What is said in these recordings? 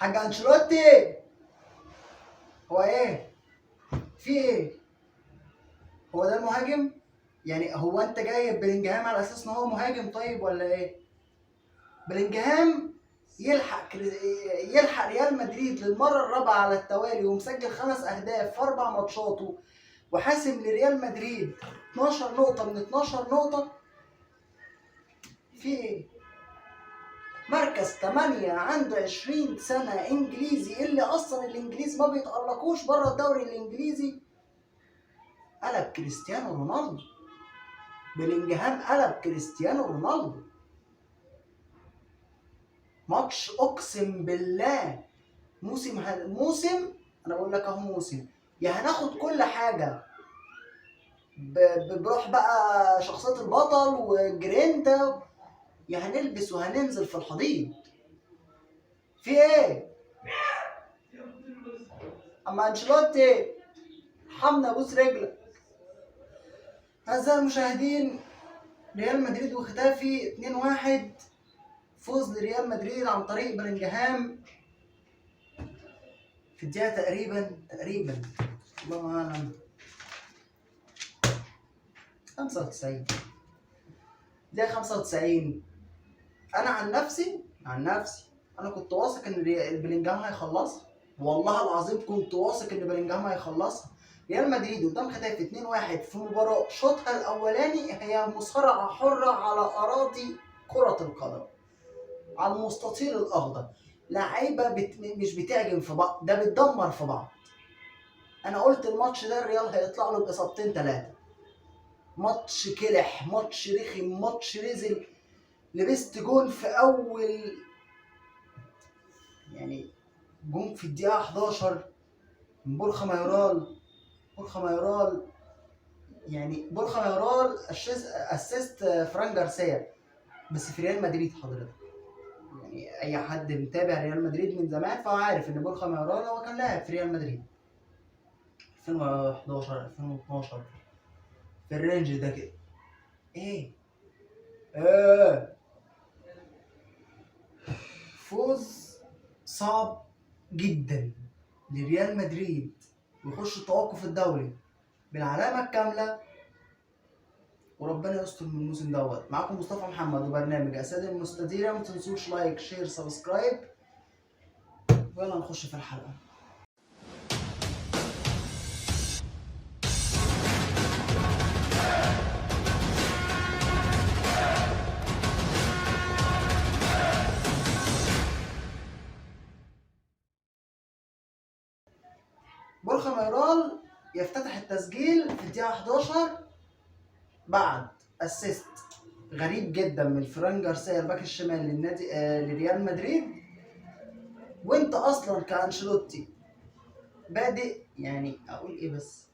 حاج انشيلوتي، هو ايه؟ في ايه؟ هو ده المهاجم؟ يعني هو انت جايب بلينجهام على اساس ان هو مهاجم طيب ولا ايه؟ بلينجهام يلحق ريال مدريد للمره الرابعه على التوالي ومسجل 5 اهداف في 4 ماتشاته وحاسم لريال مدريد 12 نقطه من 12 نقطه. في ايه؟ مركز 8 عنده 20 سنة انجليزي، اللي اصلا الانجليز ما بيتألقوش بره الدوري الانجليزي. قلب كريستيانو رونالدو. بلينجهام قلب كريستيانو رونالدو. ماتش اقسم بالله. موسم. انا بقول لك اهو موسم. يا هناخد كل حاجة بروح بقى شخصية البطل وجرينتا، يا هنلبس وهننزل في الحضيض. في ايه؟ اما انشيلوتي حمنا بوس رجلك. أعزائي المشاهدين، ريال مدريد وختافي 2-1 فوز لريال مدريد عن طريق بلينجهام في الدقيقة تقريبا الله أعلم 95. دقيقة 95. أنا عن نفسي أنا كنت واثق إن بلينجهام هيخلصها. والله العظيم كنت واثق إن بلينجهام هيخلصها. ريال مدريد قدام ختافي 2-1 في مباراة شوطها الأولاني هي مصارعة حرة على أراضي كرة القدم، على المستطيل الاخضر. لعيبه مش بتهاجم في بعض، ده بتدمر في بعض. انا قلت الماتش ده الريال هيطلع له باصابتين 3. ماتش كلح، ماتش رخم، ماتش رزل. لبست جون في اول، يعني جون في الدقيقه 11 من بورخا مايورال. يعني بورخا مايورال اسيست فران جارسيا، بس في ريال مدريد حضرتك. يعني اي حد متابع ريال مدريد من زمان فهو عارف ان بورخا مايورال هو كان لاعب في ريال مدريد 2011 2012 في الرينج ده كده. ايه فوز صعب جدا لريال مدريد ويخش التوقف الدولي بالعلامه الكامله، وربنا يستر من الموسم دوت. معاكم مصطفى محمد وبرنامج اساد المستديره. ما تنسوش لايك شير سبسكرايب، ويلا نخش في الحلقه. بورخا مايورال يفتتح التسجيل في الدقيقة 11 بعد اسيست غريب جدا من فران جارسيا الباك الشمال للنادي لريال مدريد. وانت اصلا كانشيلوتي بادئ، يعني اقول ايه، بس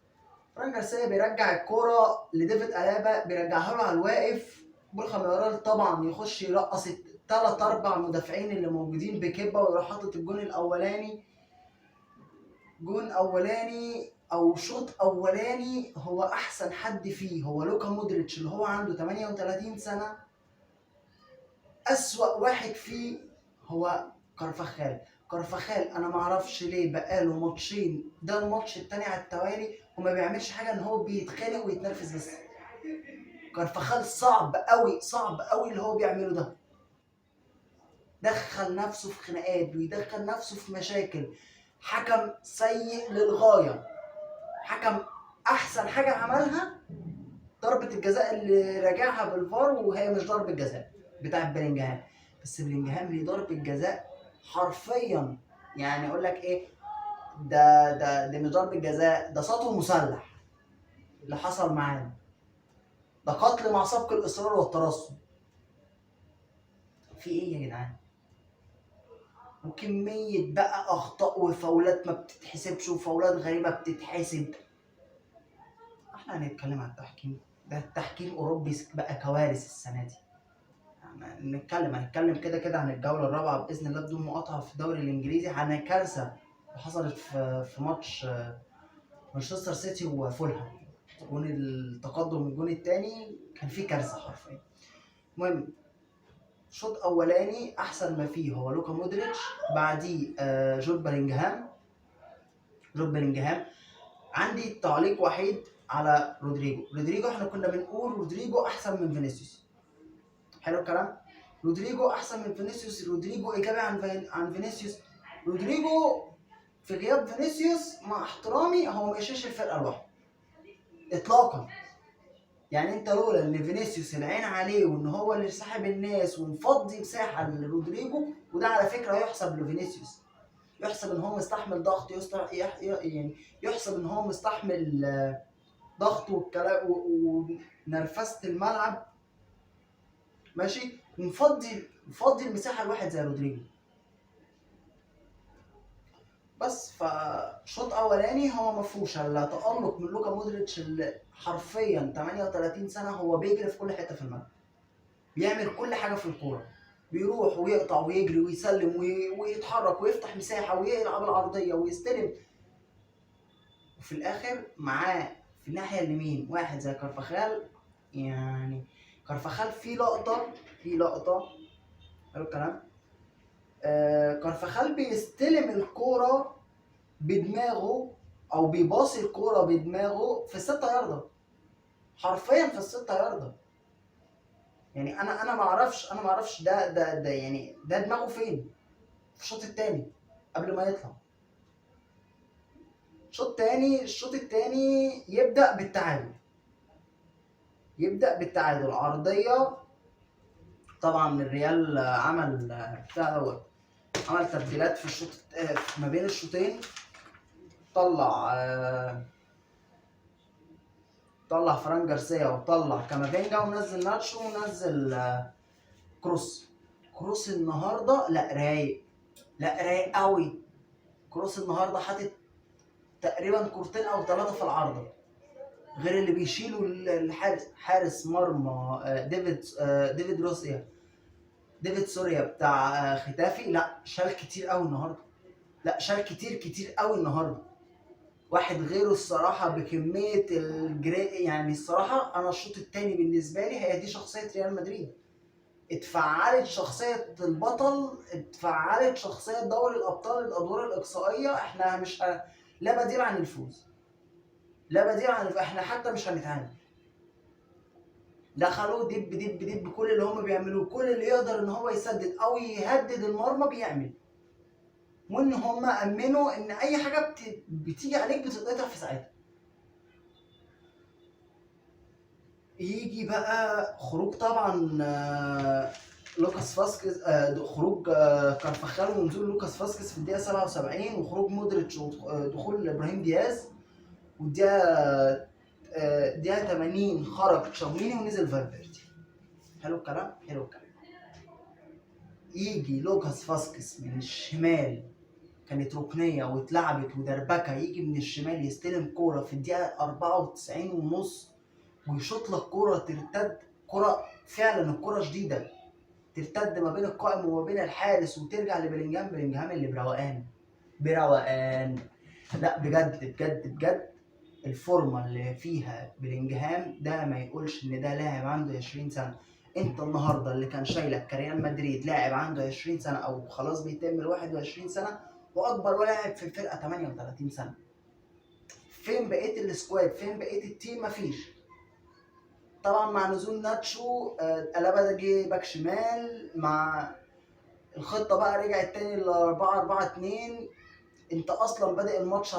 فران جارسيا بيرجع الكوره لديفيد الابا، بيرجعها له على الواقف. بورخا مايورال طبعا يخش يرقص الثلاث اربع مدافعين اللي موجودين بكبه ويروح حاطط الجون الاولاني. جون اولاني او شوط اولاني هو احسن حد فيه هو لوكا مودريتش اللي هو عنده 38 سنه. اسوأ واحد فيه هو كارفاخال انا ما اعرفش ليه بقاله ماتشين، ده الماتش التاني على التوالي وما بيعملش حاجه، ان هو بيتخانق ويتنرفز بس. كارفاخال صعب قوي اللي هو بيعمله ده. دخل نفسه في خناقات ويدخل نفسه في مشاكل. حكم سيء للغايه. حكم احسن حاجه عملها ضربه الجزاء اللي راجعها بالفار، وهي مش ضربه جزاء بتاعت بلينجهام، بس بلينجهام ليه ضربه جزاء حرفيا. يعني اقول لك ايه، ده مش ضربه جزاء، ده سطو مسلح اللي حصل معانا. ده قتل مع سبق الاصرار والترصد. في ايه يا جدعان؟ وكميه بقى اخطاء وفاولات ما بتتحسبش وفاولات غريبه بتتحسب. احنا هنتكلم عن التحكيم. ده التحكيم اوروبي بقى كوارث السنه دي. يعني هنتكلم كده عن الجوله الرابعه باذن الله بدون مقاطعه في الدوري الانجليزي عن الكارثه اللي حصلت في ماتش مانشستر سيتي وفولهام. جون التقدم الجون الثاني كان فيه كارثه حرفيا. المهم شوط اولاني احسن ما فيه هو لوكا مودريتش، بعديه جود بلينجهام. عندي تعليق وحيد على رودريجو احنا كنا بنقول رودريجو احسن من فينيسيوس. حلو الكلام. رودريجو احسن من فينيسيوس، رودريجو ايجابي عن فينيسيوس. رودريجو في غياب فينيسيوس مع احترامي هو ما يشيلش الفرقه لوحده اطلاقا. يعني انت لولا ان فينيسيوس العين عليه وان هو اللي ساحب الناس ومفضي مساحه لرودريجو، وده على فكره يحسب لفينيسيوس، يحسب ان هو مستحمل ضغط، يعني يحسب ان هو مستحمل ضغط والكلام ونرفزه الملعب، ماشي، مفضي المساحه لواحد زي رودريجو. بس فشوط اولاني هو ما فيهوش الا تألق من لوكا مودريتش اللي حرفيا 38 سنه هو بيجري في كل حته في الملعب، بيعمل كل حاجه في الكوره، بيروح ويقطع ويجري ويسلم ويتحرك ويفتح مساحه ويلعب العرضيه ويستلم. وفي الاخر معاه في الناحيه اليمين واحد زي كارفاخال. يعني كارفاخال في لقطه حلو الكلام. كارفاخال بيستلم الكوره بدماغه او بيباصي الكوره بدماغه في ال6 ياردة، حرفيا في ال6 ياردة. يعني انا ما اعرفش ده يعني ده دماغه فين في الشوط الثاني قبل ما يطلع. الشوط الثاني يبدا بالتعادل عرضيه. طبعا الريال عمل بتاع دوت، عمل تبديلات في الشوط ما بين الشوطين. طلع فران جارسيا وطلع كامافينجا ونزل ناتشو ونزل كروس النهارده لا رايق قوي. كروس النهارده حاطط تقريبا كورتين او 3 في العارضه، غير اللي بيشيلوا حارس مرمى ديفيد سوريا بتاع ختافي. لا شال كتير قوي النهارده، شال كتير قوي النهارده. واحد غيره الصراحه بكميه يعني الصراحه انا الشوط الثاني بالنسبه لي هي دي شخصيه ريال مدريد. اتفعلت شخصيه البطل، اتفعلت شخصيه دوري الابطال، الادوار الاقصائيه. احنا مش لا بديل عن الفوز، احنا حتى مش هنتعامل. دخلوا دب كل اللي هم بيعملوه، كل اللي يقدر ان هو يسدد او يهدد المرمى بيعمل، وان هم امنوا ان اي حاجه بتيجي عليك بتتقطع في ساعتها. يجي بقى خروج طبعا لوكاس فاسكيز، خروج كارفاخال ونزول لوكاس فاسكيز في الدقيقه 77، وخروج مودريتش ودخول ابراهيم دياز. والدقيقه 80 خرج تشاوميني ونزل فالفيردي. حلو الكلام. يجي لوكاس فاسكيز من الشمال، كانت ركنيه واتلعبت ودربكه، يجي من الشمال يستلم كوره في الدقيقه 94 ونص ويشوط لك كوره ترتد، كوره فعلا الكوره شديده ترتد ما بين القائم وما بين الحارس وترجع بلينجهام اللي بروقان. لا بجد الفورمه اللي فيها بلينجهام ده ما يقولش ان ده لاعب عنده 20 سنه. انت النهارده اللي كان شايلك كريال مدريد لاعب عنده 20 سنه او خلاص بيتم ال 21 سنه، واكبر لاعب في الفرقه 38 سنه. فين بقيه السكواد؟ فين بقيه التيم؟ مفيش. طبعا مع نزول ناتشو ألابا ده جه باك شمال، مع الخطه بقى رجعت تاني ل 4-4-2. انت اصلا بادئ الماتش 4-3-2-1،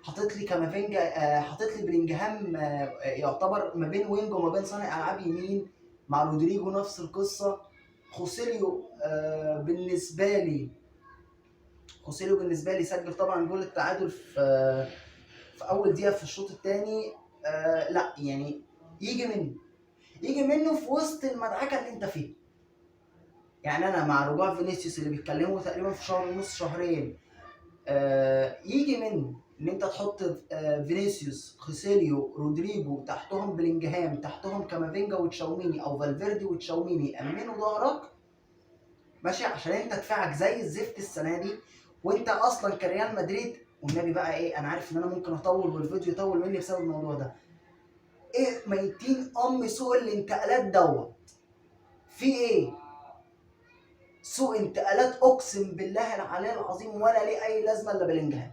حاطط لي كامافينجا، حاطط لي بلينجهام يعتبر ما بين وينج وما بين صانع العاب يمين، مع رودريجو نفس القصه. خوسيليو بالنسبه لي سجل طبعا جول التعادل في اول دقيقه في الشوط الثاني. لا يعني يجي منه في وسط المدعكه اللي انت فيه. يعني انا مع رجوع فينيسيوس اللي بيتكلموا تقريبا في شهر ونص شهرين، يجي منه ان انت تحط فينيسيوس، خوسيليو، رودريجو، تحتهم بلينجهام، تحتهم كامافينجا وتشاوميني او فالفيردي وتشاوميني يامنوا ظهرك، ماشي، عشان انت دفاعك زي الزفت السنه دي. وانت اصلا كريال مدريد، والنبي بقى ايه، انا عارف ان انا ممكن اطول والفيديو يطول مني بسبب الموضوع ده، ايه ميتين سوق الانتقالات دوت. في ايه؟ سوق انتقالات اقسم بالله العلي العظيم ولا ليه اي لازمه الا بلينجهام.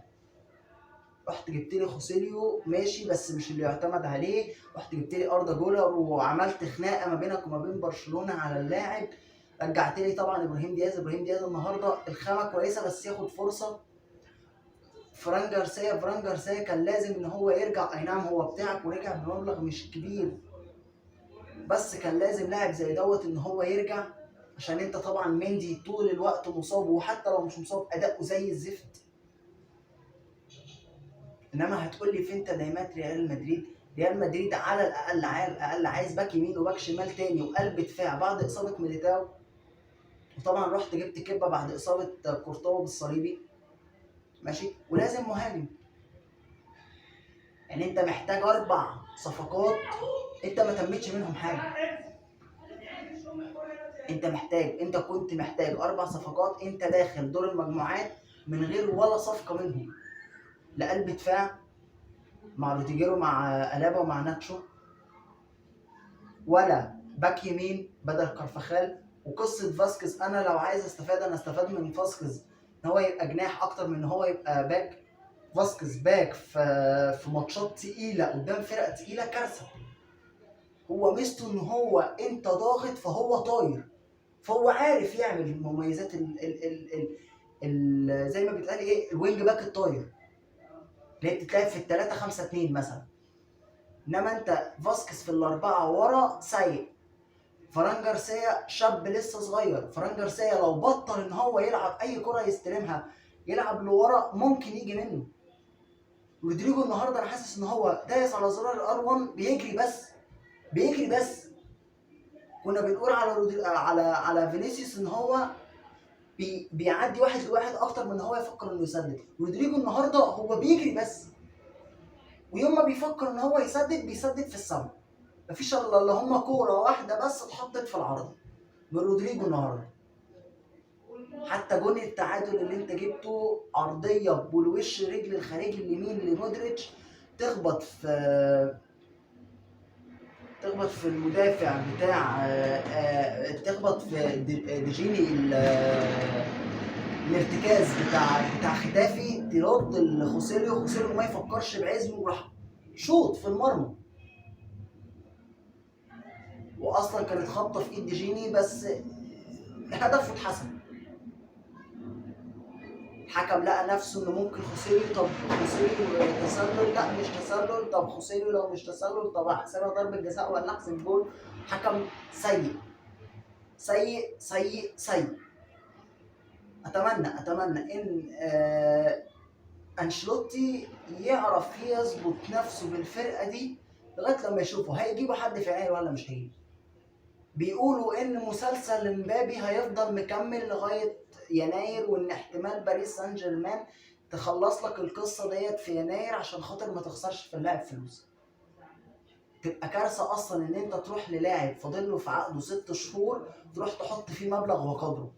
رحت جبت لي خوسيليو ماشي بس مش اللي يعتمد عليه، رحت جبت لي اردا جولر وعملت خناقه ما بينك وما بين برشلونه على اللاعب. رجعت لي طبعا ابراهيم دياز. ابراهيم دياز النهارده الخامه كويسه بس ياخد فرصه. فران جارسيا كان لازم ان هو يرجع، اي نعم هو بتاعك ورجع بمبلغ مش كبير، بس كان لازم لاعب زي دوت ان هو يرجع، عشان انت طبعا مندي طول الوقت مصاب، وحتى لو مش مصاب اداؤه زي الزفت. انما هتقول لي فين تدعيمات ريال مدريد؟ ريال مدريد على الاقل عايز باك يمين وباك شمال تاني وقلب دفاع بعد اصابه ميليتاو، وطبعا رحت جبت كبه بعد اصابه كورتوا بالصليبي ماشي، ولازم مهاجم. يعني انت محتاج 4 صفقات انت ما تمتش منهم حاجه. انت كنت محتاج 4 صفقات، انت داخل دور المجموعات من غير ولا صفقه منهم. لا قلب دفاع مع روديجيرو مع الابا ومع ناتشو، ولا باك يمين بدل كارفاخال. وقصه فاسكيز انا لو عايز استفاد انا استفاد من فاسكيز ان هو يبقى جناح اكتر من ان هو يبقى باك. فاسكيز باك في ماتشات تقيله قدام فرق تقيله كارثه. هو ميزته ان هو انت ضاغط فهو طاير، فهو عارف يعمل مميزات ال زي ما بيتقال ايه الوينج باك الطاير اللي هي بتتلعب في ال3-5-2 مثلا. انما انت فاسكيز في ال4 ورا سيء. فران جارسيا شاب لسه صغير. فران جارسيا لو بطل ان هو يلعب اي كره يستلمها يلعب لورا ممكن يجي منه. رودريجو النهارده انا حاسس ان هو دايس على زرار الار1 بيجري بس. كنا بنقول على فينيسيوس ان هو بيعدي واحد لواحد اكتر من ان هو يفكر انه يسدد. رودريجو النهارده هو بيجري بس، ويوم ما بيفكر ان هو يسدد بيسدد في السما. مفيش الا اللي هم كوره واحده بس اتحطت في العرض من رودريجو النهارده. حتى جون التعادل اللي انت جبته عرضيه بالوش رجل الخارجي اليمين لمودريتش تخبط في المدافع بتاع تخبط في ديجيني الارتكاز بتاع ختافي، ترد لخوسيليو ما يفكرش بعزمه وراح شوط في المرمى. واصلا كانت خبطه في ايد ديجيني بس هدف واتحسب. الحكم لقى نفسه انه ممكن خوسيليو، طب خوسيليو تسلل، لا مش تسلل، طب خوسيليو لو مش تسلل طب احسبها ضربه جزاء ولا احسب جول. حكم سيء سيء سيء سيء. اتمنى ان انشيلوتي يعرف يظبط نفسه بالفرقه دي لغايه لما يشوفوا هيجيبوا حد في يناير ولا مش هيجيبوا. بيقولوا ان مسلسل امبابي هيفضل مكمل لغايه يناير، وان احتمال باريس سان جيرمان تخلص لك القصه ديت في يناير عشان خاطر ما تخسرش في اللاعب فلوس. تبقى كارثه اصلا ان انت تروح للاعب فاضل له في عقده 6 شهور تروح تحط فيه مبلغ وقدره.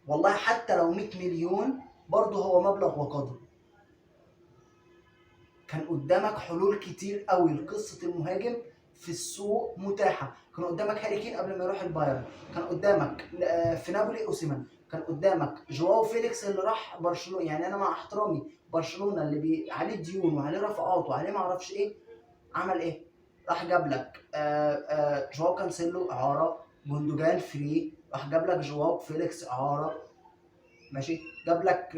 والله حتى لو 100 مليون برضه هو مبلغ وقدره. كان قدامك حلول كتير قوي لقصه المهاجم في السوق متاحه. كان قدامك هاري كين قبل ما يروح البايرن، كان قدامك في نابولي اوسيمان، كان قدامك جواو فيليكس اللي راح برشلونه. يعني انا مع احترامي برشلونه اللي عليه ديون وعليه رفعات وعليه ما اعرفش ايه، عمل ايه؟ راح جاب لك جواو كانسيلو اعاره، جوندوجان فري، راح جاب لك جواو فيليكس اعاره ماشي، جاب لك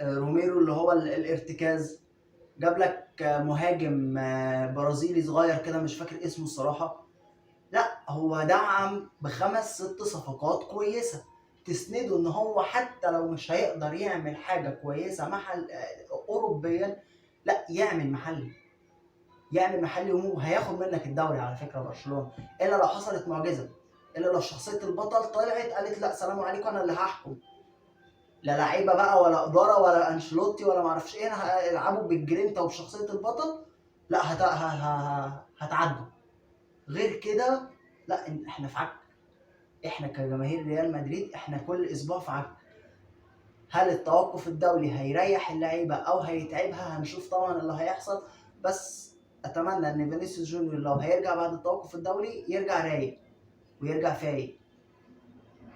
روميرو اللي هو الارتكاز، جاب لك مهاجم برازيلي صغير كده مش فاكر اسمه الصراحه. لا هو دعم ب5-6 صفقات كويسه تسنده ان هو حتى لو مش هيقدر يعمل حاجه كويسه محل اوروبيا، لا يعمل محلي وهياخد منك الدوري على فكره برشلونه، الا لو حصلت معجزه، الا لو شخصيه البطل طلعت قالت لا سلام عليكم انا اللي هحكم. لا لعيبه بقى ولا اداره ولا انشيلوتي ولا معرفش ايه، العبوا بالجرينتا وبشخصيه البطل، لا هتعدوا. غير كده لا احنا في عك. احنا كجماهير ريال مدريد احنا كل اسبوع في عك. هل التوقف الدولي هيريح اللعيبه او هيتعبها؟ هنشوف طبعا اللي هيحصل. بس اتمنى ان فينيسيوس جونيور لو هيرجع بعد التوقف الدولي يرجع رايق ويرجع فايق.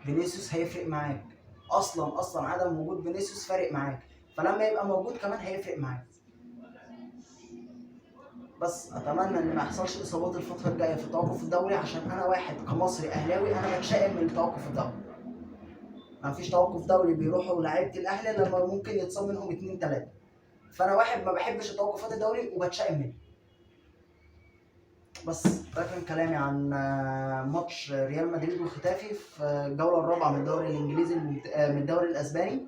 فينيسيوس هيفرق معاك، اصلا عدم وجود فينيسيوس فارق معاك، فلما يبقى موجود كمان هيفرق معاك. بس اتمنى ان ما يحصلش اصابات الفتره الجايه في التوقف الدولي، عشان انا واحد كمصري اهلاوي انا بتشائم من التوقف الدولي. ما فيش توقف دولي بيروحوا لعيبه الاهلي لما ممكن يتصاب منهم 2 3، فانا واحد ما بحبش التوقفات الدولي وبتشائم منه. بس ده كان كلامي عن ماتش ريال مدريد وختافي في الجوله الرابعه من الدوري الانجليزي من الدوري الاسباني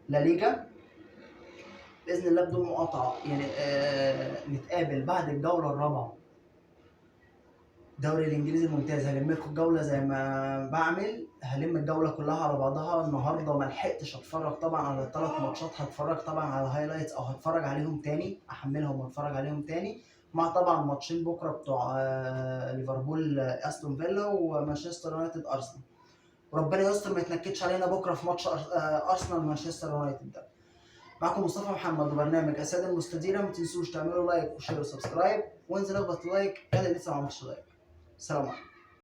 لا ليجا. باذن الله بدون مقاطعه يعني نتقابل بعد الجوله الرابعه الدوري الانجليزي الممتاز. هلم لكم الجوله زي ما بعمل، هلم الجوله كلها على بعضها. النهارده ما لحقتش اتفرج طبعا على الثلاث ماتشات، هتفرج طبعا على هايلايتس او هتفرج عليهم تاني، احملهم واتفرج عليهم تاني، مع طبعا ماتشين بكره بتوع ليفربول استون فيلا ومانشستر يونايتد ارسنال. وربنا يستر ما يتنكدش علينا بكره في ماتش ارسنال مانشستر يونايتد ده. معكم مصطفى محمد وبرنامج اساد المستديره. ما تنسوش تعملوا لايك وشير وسبسكرايب، وانزل اخبط لايك اللي لسه ما عملش لايك. السلام عليكم.